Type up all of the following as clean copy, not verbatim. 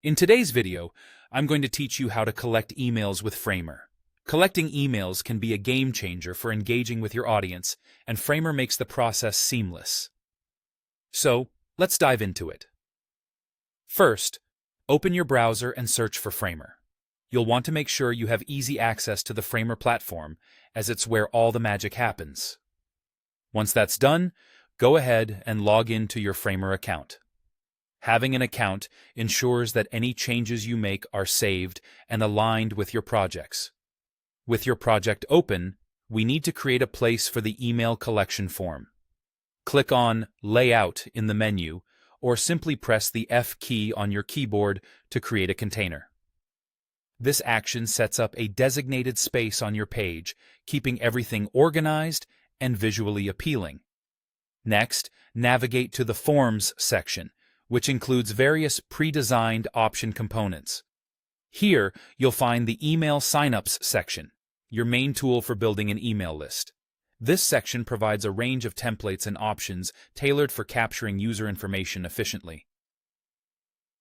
In today's video, I'm going to teach you how to collect emails with Framer. Collecting emails can be a game changer for engaging with your audience, and Framer makes the process seamless. So, let's dive into it. First, open your browser and search for Framer. You'll want to make sure you have easy access to the Framer platform, as it's where all the magic happens. Once that's done, go ahead and log into your Framer account. Having an account ensures that any changes you make are saved and aligned with your projects. With your project open, we need to create a place for the email collection form. Click on Layout in the menu, or simply press the F key on your keyboard to create a container. This action sets up a designated space on your page, keeping everything organized and visually appealing. Next, navigate to the Forms section, which includes various pre-designed option components. Here, you'll find the Email Signups section, your main tool for building an email list. This section provides a range of templates and options tailored for capturing user information efficiently.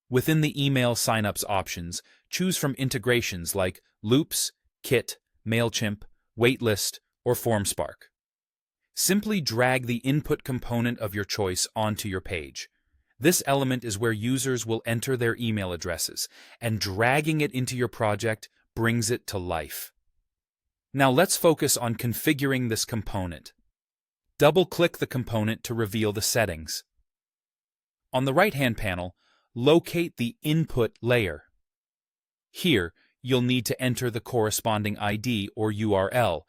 Within the Email Signups options, choose from integrations like Loops, Kit, MailChimp, Waitlist, or FormSpark. Simply drag the input component of your choice onto your page. This element is where users will enter their email addresses, and dragging it into your project brings it to life. Now let's focus on configuring this component. Double-click the component to reveal the settings. On the right-hand panel, locate the Input layer. Here, you'll need to enter the corresponding ID or URL,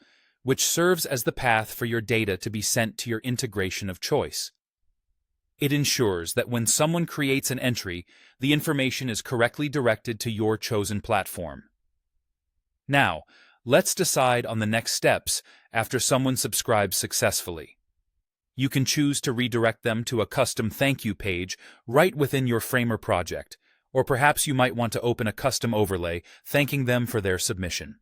which serves as the path for your data to be sent to your integration of choice. It ensures that when someone creates an entry, the information is correctly directed to your chosen platform. Now, let's decide on the next steps after someone subscribes successfully. You can choose to redirect them to a custom thank you page right within your Framer project, or perhaps you might want to open a custom overlay thanking them for their submission.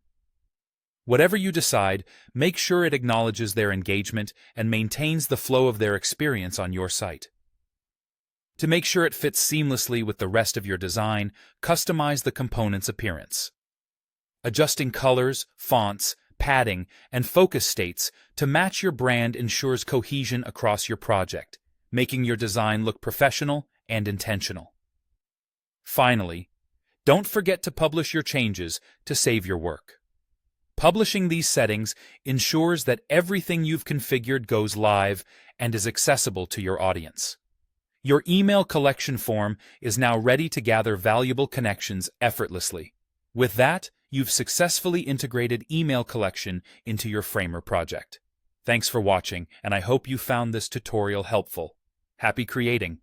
Whatever you decide, make sure it acknowledges their engagement and maintains the flow of their experience on your site. To make sure it fits seamlessly with the rest of your design, customize the component's appearance. Adjusting colors, fonts, padding, and focus states to match your brand ensures cohesion across your project, making your design look professional and intentional. Finally, don't forget to publish your changes to save your work. Publishing these settings ensures that everything you've configured goes live and is accessible to your audience. Your email collection form is now ready to gather valuable connections effortlessly. With that, you've successfully integrated email collection into your Framer project. Thanks for watching, and I hope you found this tutorial helpful. Happy creating!